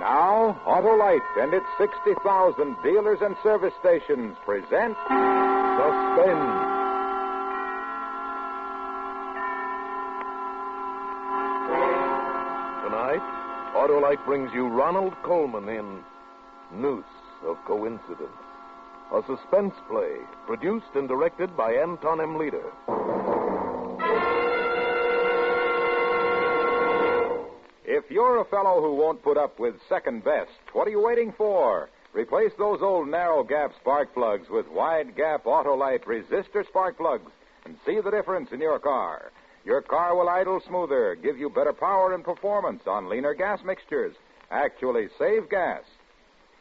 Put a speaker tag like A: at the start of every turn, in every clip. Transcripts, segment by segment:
A: Now, Autolite and its 60,000 dealers and service stations present Suspense.
B: Tonight, Autolite brings you Ronald Colman in Noose of Coincidence, a suspense play produced and directed by Anton M. Leader.
A: If you're a fellow who won't put up with second best, what are you waiting for? Replace those old narrow gap spark plugs with wide gap Autolite resistor spark plugs and see the difference in your car. Your car will idle smoother, give you better power and performance on leaner gas mixtures, actually save gas.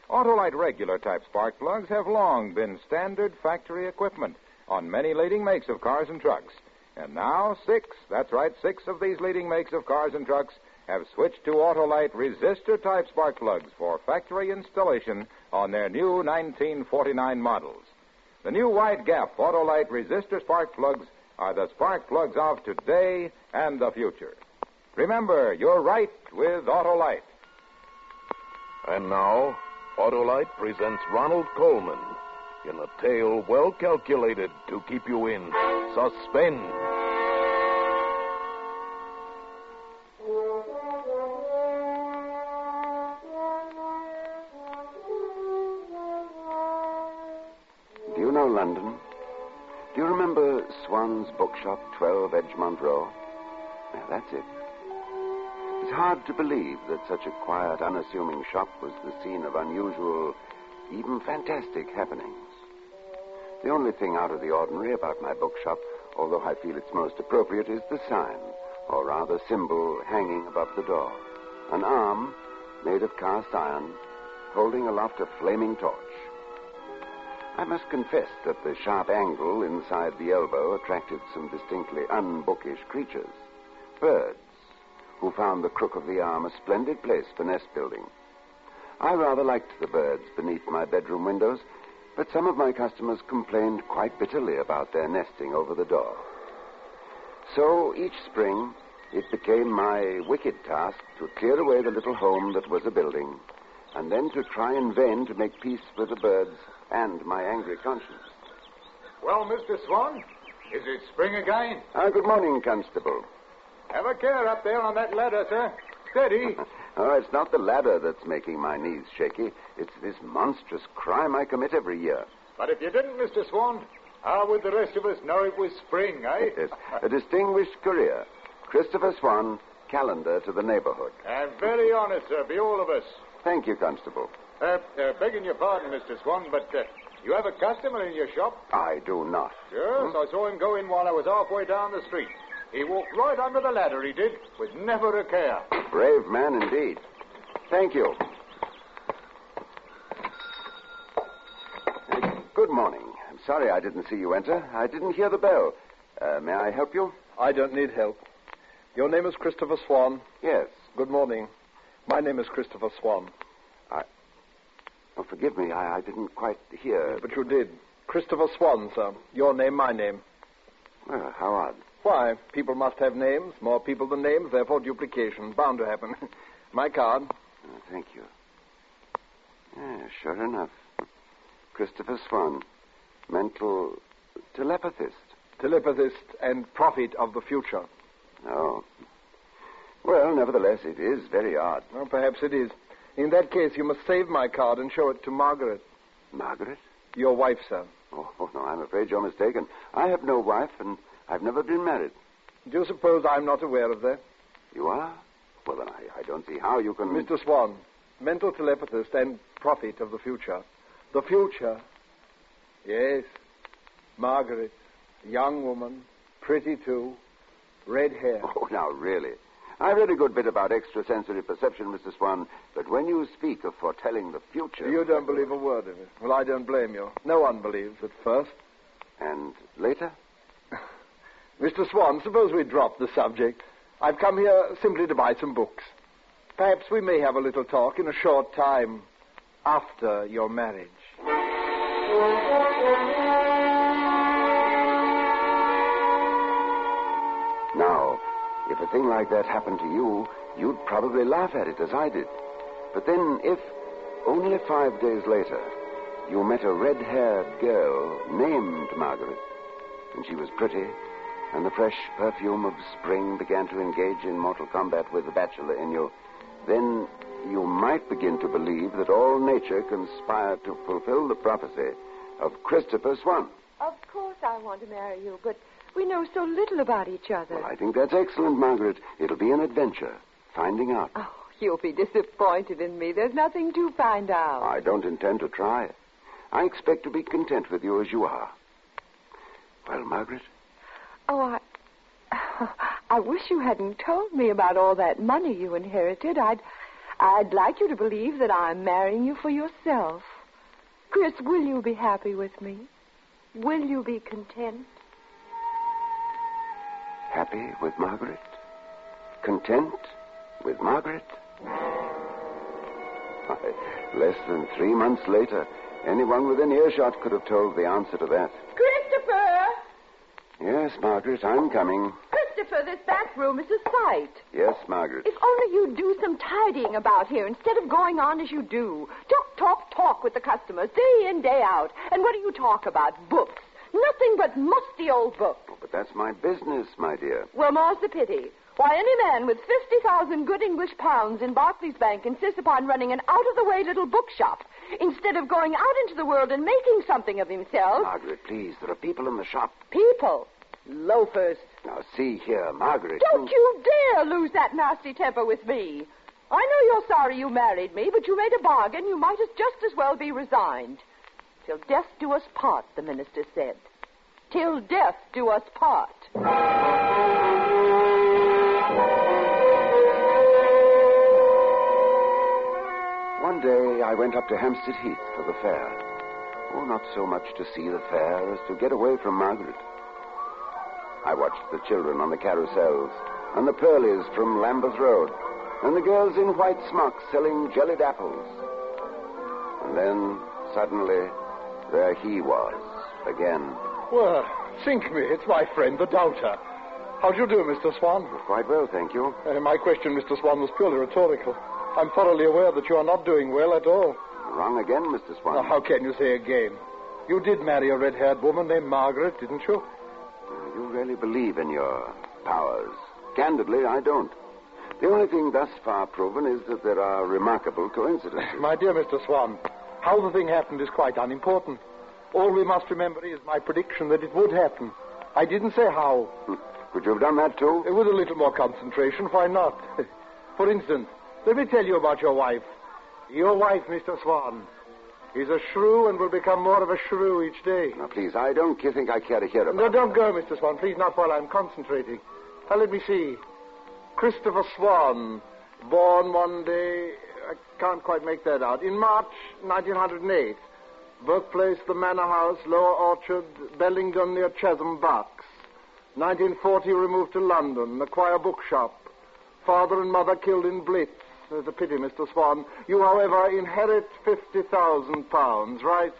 A: Autolite regular type spark plugs have long been standard factory equipment on many leading makes of cars and trucks. And now six of these leading makes of cars and trucks have switched to Autolite resistor-type spark plugs for factory installation on their new 1949 models. The new wide-gap Autolite resistor spark plugs are the spark plugs of today and the future. Remember, you're right with Autolite.
B: And now, Autolite presents Ronald Colman in a tale well calculated to keep you in suspense.
C: Do you know London? Do you remember Swan's Bookshop, 12 Edgemont Row? Yeah, that's it. It's hard to believe that such a quiet, unassuming shop was the scene of unusual, even fantastic happenings. The only thing out of the ordinary about my bookshop, although I feel it's most appropriate, is the sign, or rather symbol, hanging above the door. An arm, made of cast iron, holding aloft a flaming torch. I must confess that the sharp angle inside the elbow attracted some distinctly unbookish creatures. Birds, who found the crook of the arm a splendid place for nest building. I rather liked the birds beneath my bedroom windows, but some of my customers complained quite bitterly about their nesting over the door. So each spring, it became my wicked task to clear away the little home that was a building, and then to try in vain to make peace with the birds and my angry conscience.
A: Well, Mr. Swan, is it spring again?
C: Good morning, Constable.
A: Have a care up there on that ladder, sir. Steady.
C: Oh, it's not the ladder that's making my knees shaky. It's this monstrous crime I commit every year.
A: But if you didn't, Mr. Swan, how would the rest of us know it was spring, eh?
C: Yes, a distinguished career. Christopher Swan, calendar to the neighborhood.
A: And very honored, sir, be all of us.
C: Thank you, Constable.
A: Begging your pardon, Mr. Swan, but you have a customer in your shop?
C: I do not.
A: Yes, I saw him go in while I was halfway down the street. He walked right under the ladder, he did, with never a care.
C: Brave man indeed. Thank you. Good morning. I'm sorry I didn't see you enter. I didn't hear the bell. May I help you?
D: I don't need help. Your name is Christopher Swan?
C: Yes.
D: Good morning. My name is Christopher Swan.
C: Oh, forgive me. I didn't quite hear.
D: But you did. Christopher Swan, sir. Your name, my name.
C: Well, how odd.
D: Why? People must have names. More people than names, therefore duplication. Bound to happen. My card.
C: Thank you. Sure enough. Christopher Swan. Mental telepathist.
D: Telepathist and prophet of the future.
C: Oh. Well, nevertheless, it is very odd.
D: Well, perhaps it is. In that case, you must save my card and show it to Margaret.
C: Margaret?
D: Your wife, sir.
C: Oh, no, I'm afraid you're mistaken. I have no wife, and I've never been married.
D: Do you suppose I'm not aware of that?
C: You are? Well, then I don't see how you can...
D: Mr. Swan, mental telepathist and prophet of the future. The future. Yes. Margaret, young woman, pretty too, red hair.
C: Oh, now, really? I've read a good bit about extrasensory perception, Mr. Swan, but when you speak of foretelling the future...
D: You don't believe a word of it. Well, I don't blame you. No one believes at first.
C: And later?
D: Mr. Swan, suppose we drop the subject. I've come here simply to buy some books. Perhaps we may have a little talk in a short time after your marriage. Now, if a thing like that happened to you, you'd probably laugh at it as I did.
C: But then, if only 5 days later you met a red-haired girl named Margaret, and she was pretty, and the fresh perfume of spring began to engage in mortal combat with the bachelor in you, then you might begin to believe that all nature conspired to fulfill the prophecy of Christopher Swan.
E: Of course I want to marry you, but we know so little about each other.
C: Well, I think that's excellent, Margaret. It'll be an adventure, finding out.
E: Oh, you'll be disappointed in me. There's nothing to find out.
C: I don't intend to try. I expect to be content with you as you are. Well, Margaret?
E: Oh, I wish you hadn't told me about all that money you inherited. I'd like you to believe that I'm marrying you for yourself. Chris, will you be happy with me? Will you be content?
C: Happy with Margaret? Content with Margaret? Less than 3 months later, anyone within earshot could have told the answer to that.
E: Christopher!
C: Yes, Margaret, I'm coming.
E: Christopher, this back room is a sight.
C: Yes, Margaret.
E: If only you'd do some tidying about here instead of going on as you do. Talk with the customers day in, day out. And what do you talk about? Books. Nothing but musty old books.
C: Oh, but that's my business, my dear.
E: Well, more's the pity. Why, any man with 50,000 good English pounds in Barclays Bank insists upon running an out-of-the-way little bookshop instead of going out into the world and making something of himself.
C: Margaret, please, there are people in the shop.
E: People? Loafers.
C: Now, see here, Margaret.
E: Don't you dare lose that nasty temper with me. I know you're sorry you married me, but you made a bargain. You might just as well be resigned. Till death do us part, the minister said. Till death do us part.
C: One day I went up to Hampstead Heath for the fair. Oh, not so much to see the fair as to get away from Margaret. I watched the children on the carousels, and the Pearlies from Lambeth Road, and the girls in white smocks selling jellied apples. And then, suddenly, there he was, again.
D: Well, sink me, it's my friend, the doubter. How do you do, Mr. Swan?
C: Quite well, thank you.
D: My question, Mr. Swan, was purely rhetorical. I'm thoroughly aware that you are not doing well at all.
C: Wrong again, Mr. Swan.
D: Now, how can you say again? You did marry a red-haired woman named Margaret, didn't you?
C: You really believe in your powers. Candidly, I don't. The only thing thus far proven is that there are remarkable coincidences.
D: My dear Mr. Swan, how the thing happened is quite unimportant. All we must remember is my prediction that it would happen. I didn't say how.
C: Could you have done that, too?
D: With a little more concentration, why not? For instance, let me tell you about your wife. Your wife, Mr. Swan, is a shrew and will become more of a shrew each day.
C: Now, please, I don't think I care to hear about it.
D: No, don't go, Mr. Swan. Please, not while I'm concentrating. Now, let me see. Christopher Swan, born one day, I can't quite make that out, in March 1908. Birthplace, the Manor House, Lower Orchard, Bellingdon near Chesham, Bucks. 1940, removed to London, acquire bookshop. Father and mother killed in Blitz. There's a pity, Mr. Swan. You, however, inherit £50,000, right?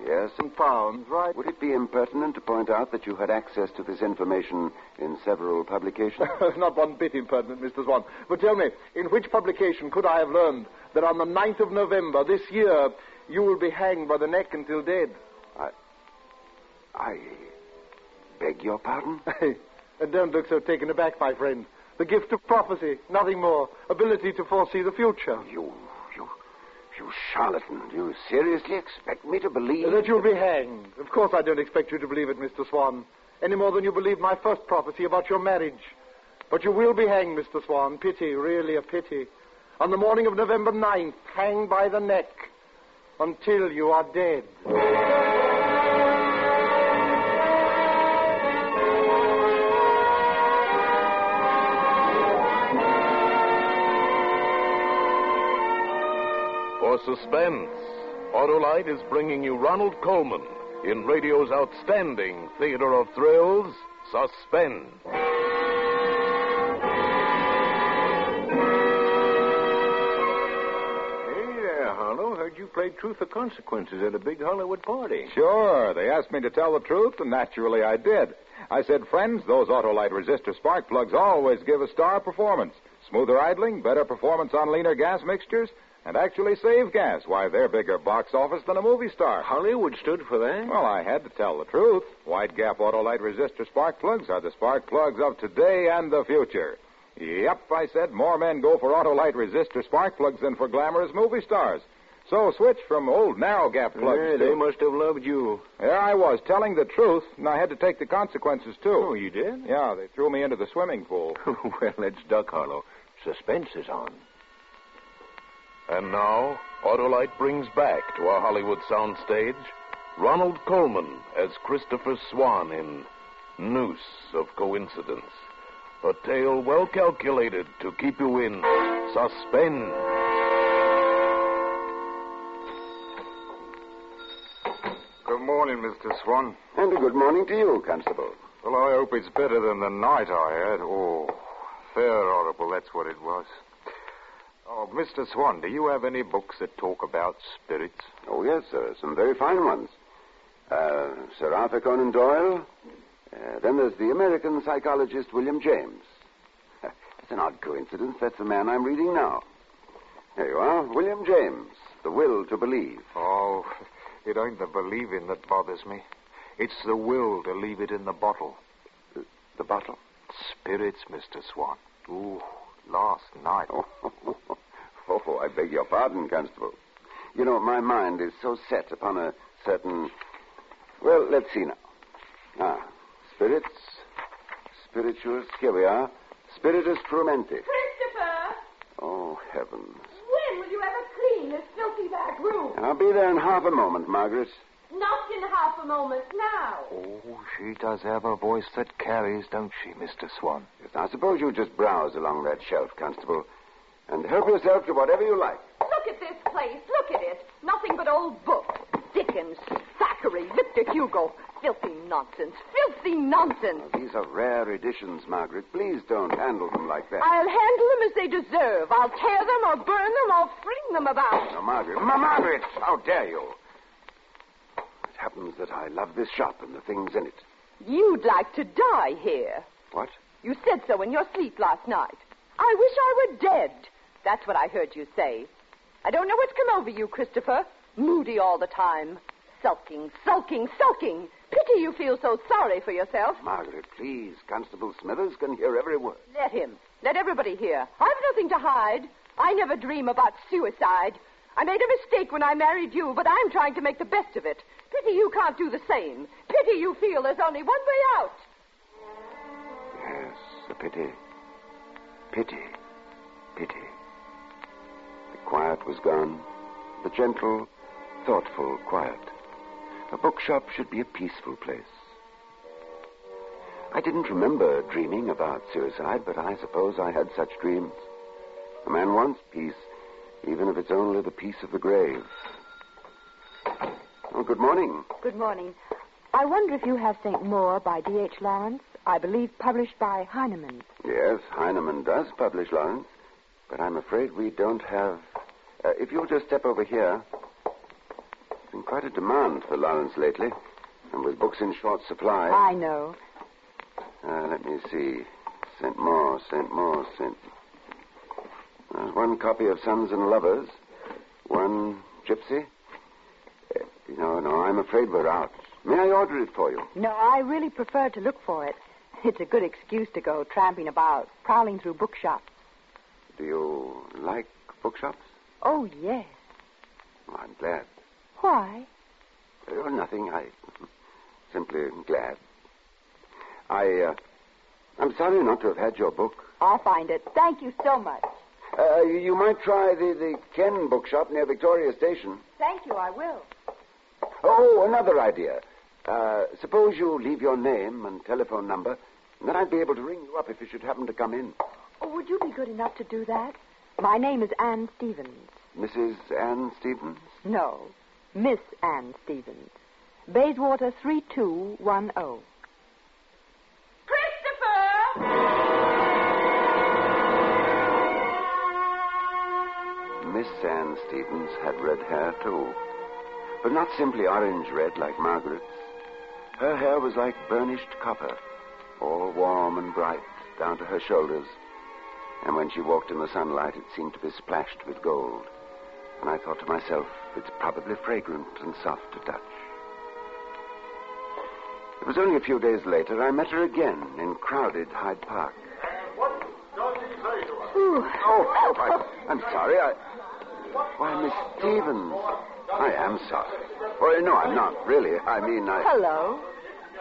C: Yes.
D: Pounds, right?
C: Would it be impertinent to point out that you had access to this information in several publications?
D: Not one bit impertinent, Mr. Swan. But tell me, in which publication could I have learned that on the 9th of November this year you will be hanged by the neck until dead?
C: I beg your pardon?
D: And don't look so taken aback, my friend. The gift of prophecy, nothing more. Ability to foresee the future.
C: You charlatan. Do you seriously expect me to believe...
D: That you'll be hanged. Of course I don't expect you to believe it, Mr. Swan. Any more than you believe my first prophecy about your marriage. But you will be hanged, Mr. Swan. Pity, really a pity. On the morning of November 9th, hanged by the neck until you are dead.
B: For Suspense, Autolite is bringing you Ronald Colman in radio's outstanding theater of thrills, Suspense.
F: Harlow. Heard you played Truth or Consequences at a big Hollywood party.
A: Sure. They asked me to tell the truth, and naturally I did. I said, friends, those Autolite resistor spark plugs always give a star performance. Smoother idling, better performance on leaner gas mixtures, and actually save gas. Why, they're bigger box office than a movie star.
F: Hollywood stood for that?
A: Well, I had to tell the truth. Wide gap Autolite resistor spark plugs are the spark plugs of today and the future. Yep, I said more men go for Autolite resistor spark plugs than for glamorous movie stars. So switch from old narrow gap plugs.
F: Yeah, they must have loved you.
A: There I was, telling the truth, and I had to take the consequences, too.
F: Oh, you did?
A: Yeah, they threw me into the swimming pool.
F: Well, let's duck, Harlow. Suspense is on.
B: And now, Autolite brings back to our Hollywood soundstage Ronald Colman as Christopher Swan in Noose of Coincidence. A tale well calculated to keep you in suspense.
G: Good morning, Mr. Swan.
C: And a good morning to you, Constable.
G: Well, I hope it's better than the night I had. Oh, fair horrible, that's what it was. Oh, Mr. Swan, do you have any books that talk about spirits?
C: Oh, yes, sir. Some very fine ones. Sir Arthur Conan Doyle. Then there's the American psychologist William James. It's an odd coincidence. That's the man I'm reading now. There you are. William James, The Will to Believe.
G: Oh, it ain't the believing that bothers me. It's the will to leave it in the bottle.
C: The bottle?
G: Spirits, Mr. Swan. Ooh, last night.
C: Oh, I beg your pardon, Constable. You know, my mind is so set upon a certain... Well, let's see now. Spirits, spirituous, here we are. Spiritus frumenti.
E: Christopher!
C: Oh, heavens.
E: When will you ever clean this filthy back room?
C: I'll be there in half a moment, Margaret.
E: Not in half a moment, now.
G: Oh, she does have a voice that carries, don't she, Mr. Swan?
C: Yes, now, suppose you just browse along that shelf, Constable, and help yourself to whatever you like.
E: Look at this place. Look at it. Nothing but old books. Dickens, Thackeray, Victor Hugo. Filthy nonsense. Filthy nonsense.
C: Now, these are rare editions, Margaret. Please don't handle them like that.
E: I'll handle them as they deserve. I'll tear them or burn them or fling them about.
C: Now, Margaret. Margaret! How dare you? It happens that I love this shop and the things in it.
E: You'd like to die here.
C: What?
E: You said so in your sleep last night. I wish I were dead. That's what I heard you say. I don't know what's come over you, Christopher. Moody all the time. Sulking, sulking, sulking. Pity you feel so sorry for yourself.
C: Margaret, please. Constable Smithers can hear every word.
E: Let him. Let everybody hear. I've nothing to hide. I never dream about suicide. I made a mistake when I married you, but I'm trying to make the best of it. Pity you can't do the same. Pity you feel there's only one way out.
C: Yes, a pity. Pity. Pity. The quiet was gone. The gentle, thoughtful quiet. A bookshop should be a peaceful place. I didn't remember dreaming about suicide, but I suppose I had such dreams. A man wants peace, even if it's only the peace of the grave. Oh, good morning.
H: Good morning. I wonder if you have St. Maur by D.H. Lawrence, I believe published by Heinemann.
C: Yes, Heinemann does publish Lawrence, but I'm afraid we don't have... if you'll just step over here... There's been quite a demand for Lawrence lately, and with books in short supply...
H: I know.
C: Let me see. St. Maur. There's one copy of Sons and Lovers, one Gypsy. No, I'm afraid we're out. May I order it for you?
H: No, I really prefer to look for it. It's a good excuse to go tramping about, prowling through bookshops.
C: Do you like bookshops?
H: Oh, yes.
C: Oh, I'm glad.
H: Why?
C: Oh, nothing. I simply glad. I'm sorry not to have had your book.
H: I'll find it. Thank you so much.
C: You might try the Ken bookshop near Victoria Station.
H: Thank you, I will.
C: Oh, another idea. Suppose you leave your name and telephone number, and then I'd be able to ring you up if you should happen to come in.
H: Oh, would you be good enough to do that? My name is Anne Stevens.
C: Mrs. Anne Stevens?
H: No, Miss Anne Stevens. Bayswater 3210.
E: Christopher!
C: Miss Anne Stevens had red hair, too. But not simply orange red like Margaret's. Her hair was like burnished copper, all warm and bright down to her shoulders. And when she walked in the sunlight, it seemed to be splashed with gold. And I thought to myself, it's probably fragrant and soft to touch. It was only a few days later I met her again in crowded Hyde Park.
F: And what does he say to us?
C: Oh, I'm sorry. Why, Miss Stevens. I am sorry. Well, no, I'm not, really. I mean,
H: Hello.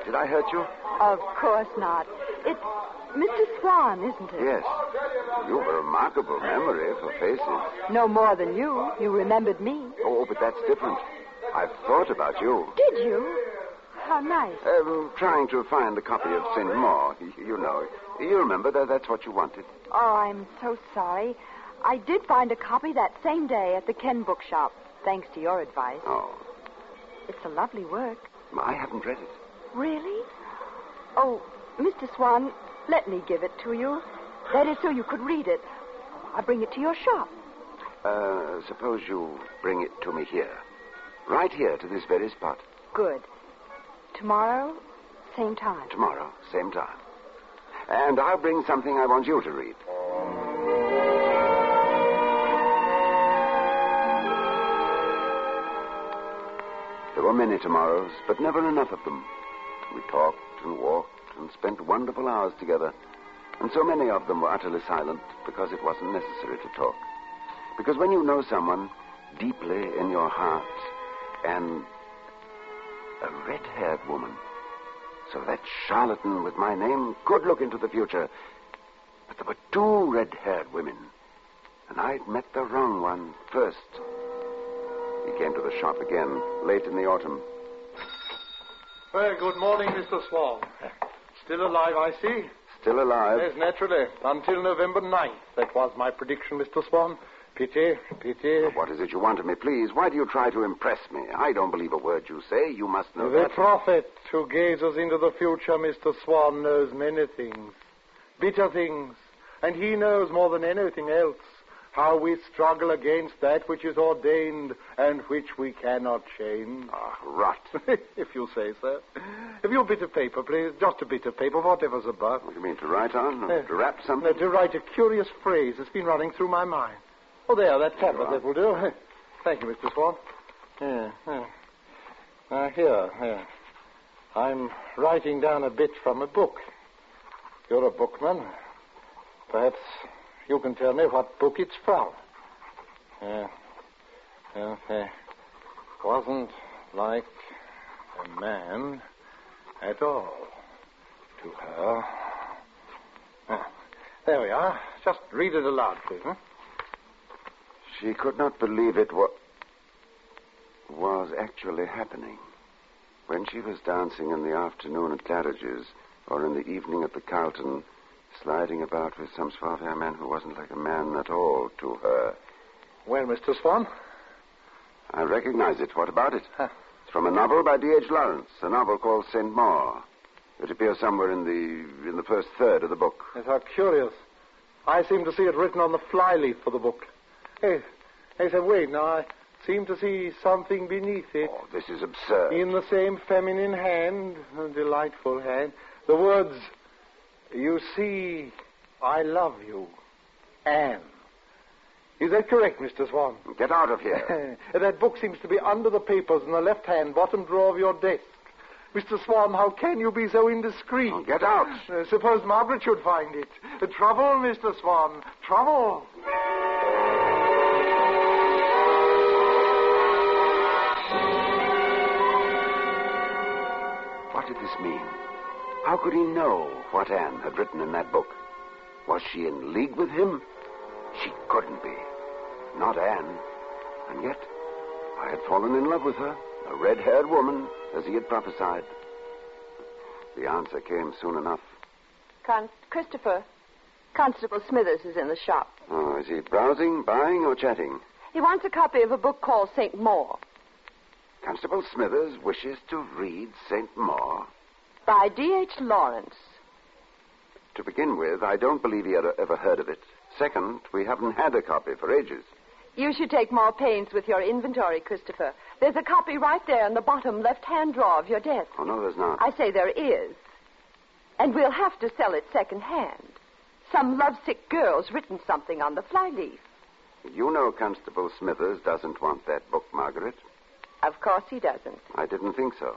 C: Did I hurt you?
H: Of course not. It's Mr. Swan, isn't it?
C: Yes. You've a remarkable memory for faces.
H: No more than you. You remembered me.
C: Oh, but that's different. I've thought about you.
H: Did you? How nice.
C: Trying to find a copy of St. Maur. You know. You remember that's what you wanted.
H: Oh, I'm so sorry. I did find a copy that same day at the Ken bookshop, thanks to your advice.
C: Oh.
H: It's a lovely work.
C: I haven't read it.
H: Really? Oh, Mr. Swan, let me give it to you. That is so you could read it. I'll bring it to your shop.
C: Suppose you bring it to me here. Right here, to this very spot.
H: Good. Tomorrow, same time.
C: Tomorrow, same time. And I'll bring something I want you to read. There were many tomorrows, but never enough of them. We talked and walked and spent wonderful hours together. And so many of them were utterly silent because it wasn't necessary to talk. Because when you know someone deeply in your heart, and a red-haired woman, so that charlatan with my name could look into the future. But there were two red-haired women, and I'd met the wrong one first. He came to the shop again, late in the autumn.
D: Well, good morning, Mr. Swan. Still alive, I see.
C: Still alive?
D: Yes, naturally. Until November 9th. That was my prediction, Mr. Swan. Pity.
C: What is it you want of me, please? Why do you try to impress me? I don't believe a word you say. You must know
D: The
C: that.
D: prophet who gazes into the future, Mr. Swan, knows many things. Bitter things. And he knows more than anything else how we struggle against that which is ordained and which we cannot change.
C: Ah, rot.
D: If you say so. Have you a bit of paper, please? Just a bit of paper, whatever's about.
C: What do you mean, to write on? Or to rap something?
D: No, to write a curious phrase that's been running through my mind. Oh, there, that tablet, that will do. Thank you, Mr. Swan. Here. I'm writing down a bit from a book. You're a bookman. Perhaps you can tell me what book it's from. Wasn't like a man at all to her. There we are. Just read it aloud, please.
C: She could not believe it was actually happening. When she was dancing in the afternoon at Claridge's, or in the evening at the Carlton, sliding about with some suave man who wasn't like a man at all to her.
D: Well, Mr. Swan?
C: I recognize it. What about it? It's from a novel by D.H. Lawrence, a novel called St. Maur. It appears somewhere in the first third of the book.
D: Yes, how curious. I seem to see it written on the flyleaf for the book. Hey, wait, now I seem to see something beneath it.
C: Oh, this is absurd.
D: In the same feminine hand, a delightful hand, the words, "You see, I love you, Anne." Is that correct, Mr. Swan?
C: Get out of here.
D: That book seems to be under the papers in the left-hand bottom drawer of your desk. Mr. Swan, how can you be so indiscreet?
C: Oh, get out.
D: Suppose Margaret should find it. Trouble, Mr. Swan, trouble.
C: What did this mean? How could he know what Anne had written in that book? Was she in league with him? She couldn't be. Not Anne. And yet, I had fallen in love with her, a red-haired woman, as he had prophesied. The answer came soon enough.
E: Christopher, Constable Smithers is in the shop.
C: Oh, is he browsing, buying, or chatting?
E: He wants a copy of a book called St. Maur.
C: Constable Smithers wishes to read St. Maur?
E: By D.H. Lawrence.
C: To begin with, I don't believe he had ever heard of it. Second, we haven't had a copy for ages.
E: You should take more pains with your inventory, Christopher. There's a copy right there in the bottom left-hand drawer of your desk.
C: Oh, no, there's not.
E: I say there is. And we'll have to sell it second-hand. Some lovesick girl's written something on the flyleaf.
C: You know Constable Smithers doesn't want that book, Margaret.
E: Of course he doesn't.
C: I didn't think so.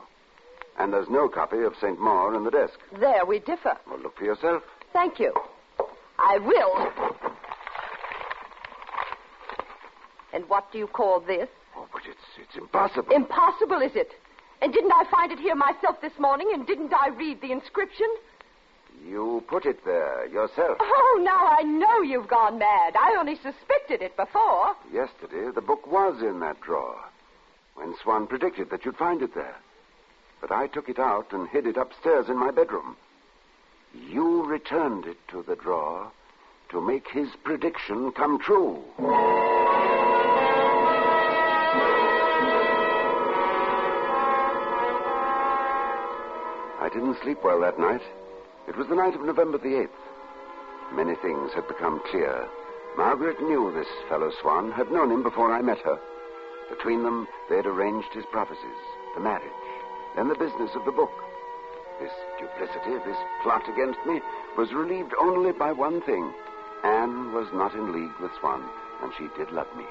C: And there's no copy of St. Maur in the desk.
E: There, we differ.
C: Well, look for yourself.
E: Thank you. I will. And what do you call this?
C: Oh, but it's impossible.
E: Impossible, is it? And didn't I find it here myself this morning, and didn't I read the inscription?
C: You put it there yourself.
E: Oh, now I know you've gone mad. I only suspected it before.
C: Yesterday, the book was in that drawer, when Swan predicted that you'd find it there. But I took it out and hid it upstairs in my bedroom. You returned it to the drawer to make his prediction come true. I didn't sleep well that night. It was the night of November the 8th. Many things had become clear. Margaret knew this fellow Swan, had known him before I met her. Between them, they had arranged his prophecies, the marriage, then the business of the book. This duplicity, this plot against me, was relieved only by one thing. Anne was not in league with Swan, and she did love me.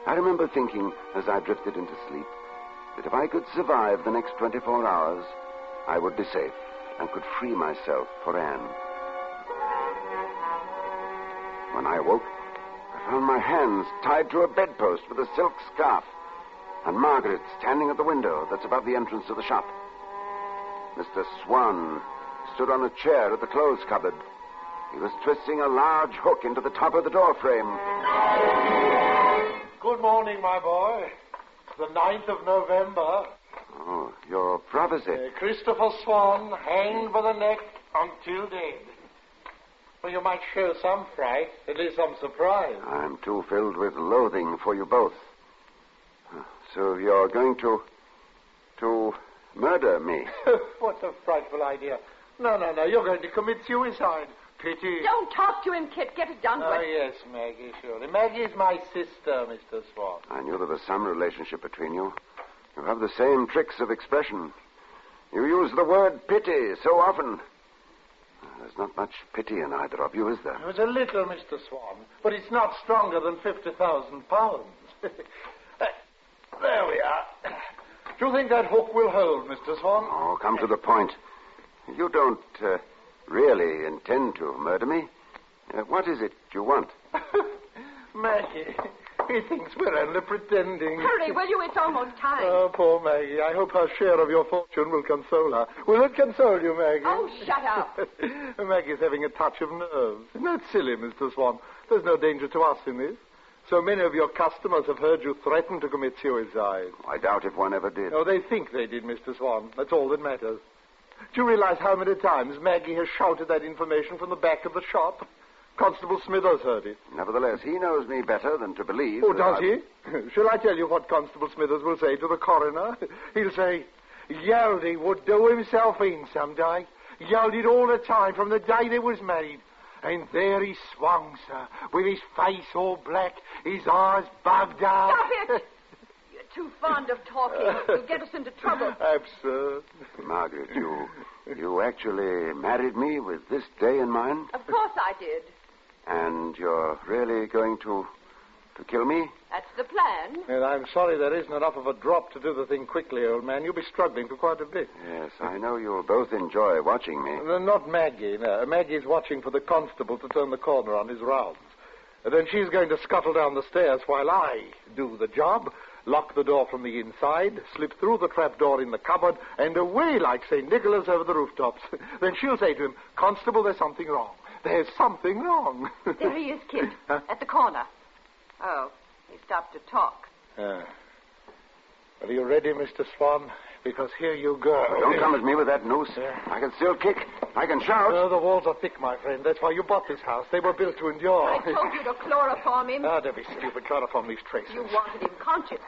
C: I remember thinking, as I drifted into sleep, that if I could survive the next 24 hours, I would be safe and could free myself for Anne. When I awoke, I found my hands tied to a bedpost with a silk scarf, and Margaret standing at the window that's above the entrance to the shop. Mr. Swan stood on a chair at the clothes cupboard. He was twisting a large hook into the top of the door frame.
I: Good morning, my boy. It's the 9th of November.
C: Oh, your prophecy.
I: Christopher Swan hanged by the neck until dead. Well, you might show some fright, at least some surprise.
C: I'm too filled with loathing for you both. So you're going to murder me?
I: What a frightful idea. No, you're going to commit suicide. Pity.
E: Don't talk to him, Kit. Get it done with.
I: Oh, yes, Maggie, surely. Maggie is my sister, Mr. Swan.
C: I knew there was some relationship between you. You have the same tricks of expression. You use the word pity so often. There's not much pity in either of you, is there?
I: It was a little, Mr. Swan, but it's not stronger than 50,000 pounds. There we are. Do you think that hook will hold, Mr. Swan?
C: Oh, come to the point. You don't really intend to murder me. What is it you want?
I: Maggie, he thinks we're only pretending.
E: Hurry, will you? It's almost time.
I: Oh, poor Maggie. I hope her share of your fortune will console her. Will it console you, Maggie?
E: Oh, shut up.
I: Maggie's having a touch of nerves. Isn't that silly, Mr. Swan? There's no danger to us in this. So many of your customers have heard you threaten to commit suicide.
C: I doubt if one ever did.
I: Oh, they think they did, Mr. Swan. That's all that matters. Do you realize how many times Maggie has shouted that information from the back of the shop? Constable Smithers heard it.
C: Nevertheless, he knows me better than to believe.
I: Oh, does he? Shall I tell you what Constable Smithers will say to the coroner? He'll say, Yaldy would do himself in some day. Yelled all the time from the day they was married. And there he swung, sir, with his face all black, his eyes bugged out.
E: Stop it! You're too fond of talking. You'll get us into trouble.
I: Absurd.
C: Margaret, you actually married me with this day in mind?
E: Of course I did.
C: And you're really going to kill me?
E: That's the plan.
I: And I'm sorry there isn't enough of a drop to do the thing quickly, old man. You'll be struggling for quite a bit.
C: Yes, I know you'll both enjoy watching me.
I: Not Maggie, no. Maggie's watching for the constable to turn the corner on his rounds. And then she's going to scuttle down the stairs while I do the job, lock the door from the inside, slip through the trapdoor in the cupboard, and away like St. Nicholas over the rooftops. Then she'll say to him, Constable, there's something wrong. There's something wrong.
E: There he is, Kit, at the corner. Oh, he stopped to talk.
I: Well, are you ready, Mr. Swan? Because here you go.
C: Don't come at me with that noose. I can still kick. I can shout.
I: No, the walls are thick, my friend. That's why you bought this house. They were built to endure.
E: I told you to chloroform him.
I: Ah, don't be stupid. Chloroform these traces.
E: You wanted him conscious,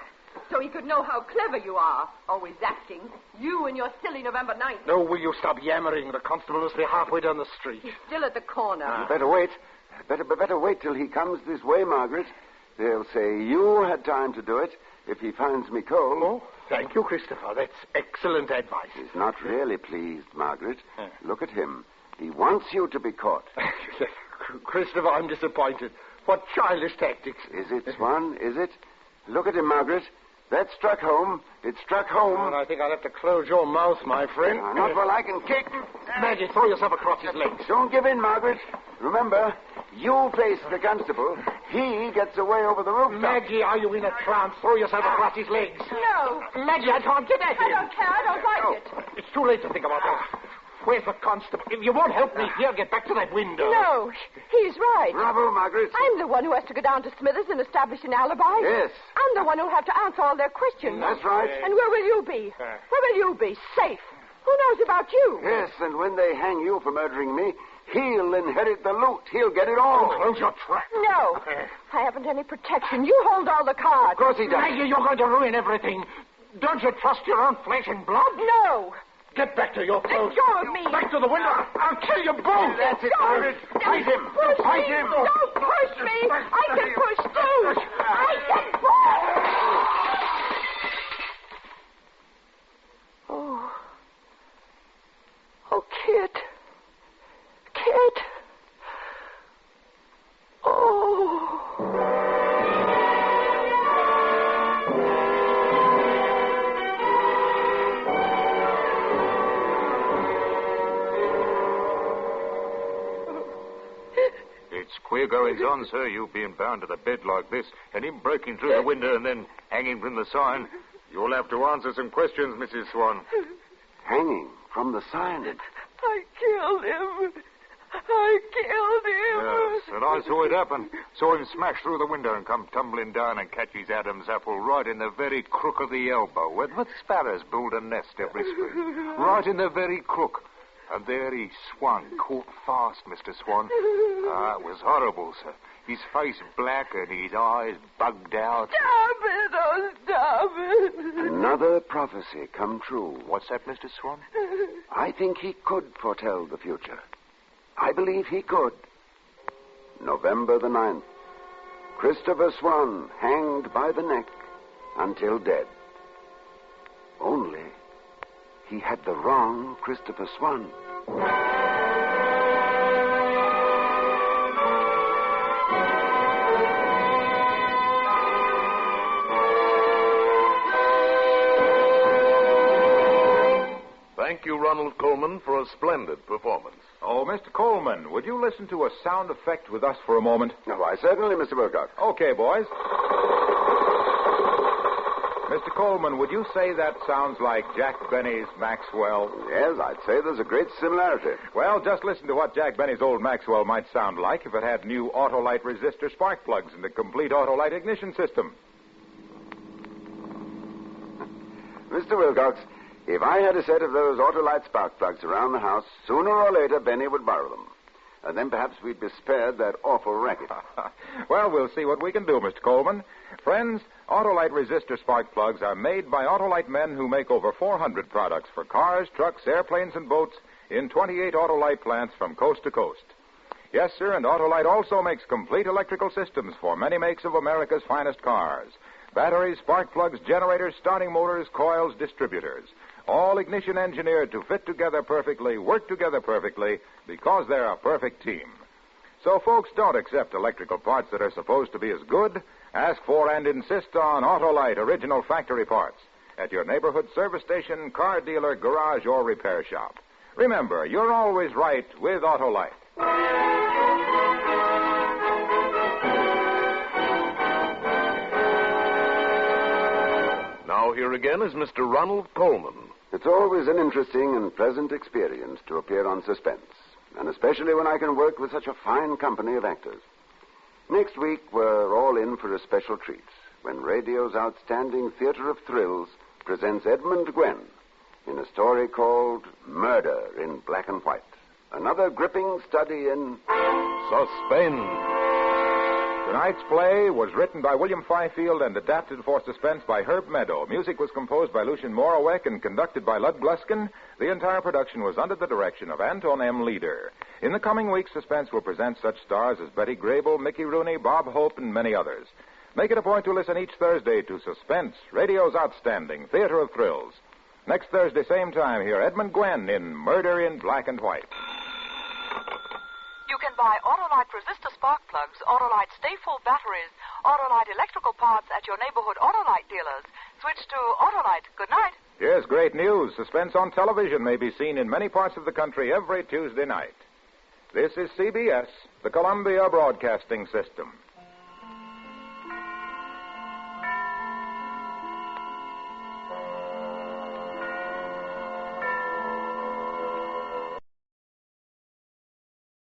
E: so he could know how clever you are. Always acting. You and your silly November 9th.
I: No, will you stop yammering? The constable must be halfway down the street.
E: He's still at the corner.
C: You better wait. Better wait till he comes this way, Margaret. They'll say you had time to do it if he finds me cold.
I: Oh, thank you, Christopher. That's excellent advice.
C: He's not really pleased, Margaret. Look at him. He wants you to be caught.
I: Christopher, I'm disappointed. What childish tactics.
C: Is it, Swan? Is it? Look at him, Margaret. That struck home. It struck home.
I: Well, I think I'll have to close your mouth, my friend.
C: Not while I can kick.
I: Maggie, throw yourself across his legs.
C: Don't give in, Margaret. Remember, you face the constable. He gets away over the rooftop.
I: Maggie, are you in a trance? Throw yourself across his legs.
E: No.
I: Maggie, I can't get at him.
E: I don't care. I don't like it.
I: It's too late to think about that. Where's the constable? If you won't help me here, get back to that window.
E: No, he's right.
C: Bravo, Margaret.
E: I'm the one who has to go down to Smithers and establish an alibi.
C: Yes.
E: I'm the one who'll have to answer all their questions.
C: That's right.
E: And where will you be? Where will you be? Safe. Who knows about you?
C: Yes, and when they hang you for murdering me, he'll inherit the loot. He'll get it all.
I: Close your trap.
E: No. I haven't any protection. You hold all the cards.
C: Of course he does.
I: Maggie, you're going to ruin everything. Don't you trust your own flesh and blood?
E: No.
I: Get back to your post.
E: Let go of me.
I: Back to the window. I'll kill you both.
C: That's it, Margaret. Fight him.
E: Push
C: Fight
E: me.
C: him.
E: Don't push me. I can push too. I can push. Oh. Oh, Kit. Kit. Oh.
G: It's queer goings on, sir, you being bound to the bed like this, and him breaking through the window and then hanging from the sign. You'll have to answer some questions, Mrs. Swan.
C: Hanging from the sign.
E: I killed him. I killed him.
G: Yes, and I saw it happen. Saw him smash through the window and come tumbling down and catch his Adam's apple right in the very crook of the elbow, where the sparrows build a nest every spring. Right in the very crook. And there he swung, caught fast, Mr. Swan. Ah, it was horrible, sir. His face black and his eyes bugged out.
E: Stop it, oh, stop it.
C: Another prophecy come true.
G: What's that, Mr. Swan?
C: I think he could foretell the future. I believe he could. November the 9th. Christopher Swan hanged by the neck until dead. Only he had the wrong Christopher Swan.
B: Thank you, Ronald Coleman, for a splendid performance.
A: Oh, Mr. Coleman, would you listen to a sound effect with us for a moment?
C: Why, certainly, Mr. Wilcox.
A: Okay, boys. Mr. Coleman, would you say that sounds like Jack Benny's Maxwell?
C: Yes, I'd say there's a great similarity.
A: Well, just listen to what Jack Benny's old Maxwell might sound like if it had new Autolite resistor spark plugs and a complete Autolite ignition system.
C: Mr. Wilcox, if I had a set of those Autolite spark plugs around the house, sooner or later Benny would borrow them. And then perhaps we'd be spared that awful racket.
A: Well, we'll see what we can do, Mr. Coleman. Friends, Autolite resistor spark plugs are made by Autolite men who make over 400 products for cars, trucks, airplanes, and boats in 28 Autolite plants from coast to coast. Yes, sir, and Autolite also makes complete electrical systems for many makes of America's finest cars. Batteries, spark plugs, generators, starting motors, coils, distributors. All ignition engineered to fit together perfectly, work together perfectly, because they're a perfect team. So, folks, don't accept electrical parts that are supposed to be as good. Ask for and insist on Autolite original factory parts at your neighborhood service station, car dealer, garage, or repair shop. Remember, you're always right with Autolite.
B: Now here again is Mr. Ronald Coleman.
C: It's always an interesting and pleasant experience to appear on Suspense, and especially when I can work with such a fine company of actors. Next week, we're all in for a special treat when radio's outstanding theater of thrills presents Edmund Gwenn in a story called Murder in Black and White. Another gripping study in
B: Suspense.
A: Tonight's play was written by William Fifield and adapted for Suspense by Herb Meadow. Music was composed by Lucien Morawek and conducted by Lud Gluskin. The entire production was under the direction of Anton M. Leader. In the coming weeks, Suspense will present such stars as Betty Grable, Mickey Rooney, Bob Hope, and many others. Make it a point to listen each Thursday to Suspense, radio's outstanding theater of thrills. Next Thursday, same time, hear Edmund Gwenn in Murder in Black and White.
J: You can buy Autolite resistor spark plugs, Autolite stay-full batteries, Autolite electrical parts at your neighborhood Autolite dealers. Switch to Autolite. Good night.
A: Yes, great news. Suspense on television may be seen in many parts of the country every Tuesday night. This is CBS, the Columbia Broadcasting System.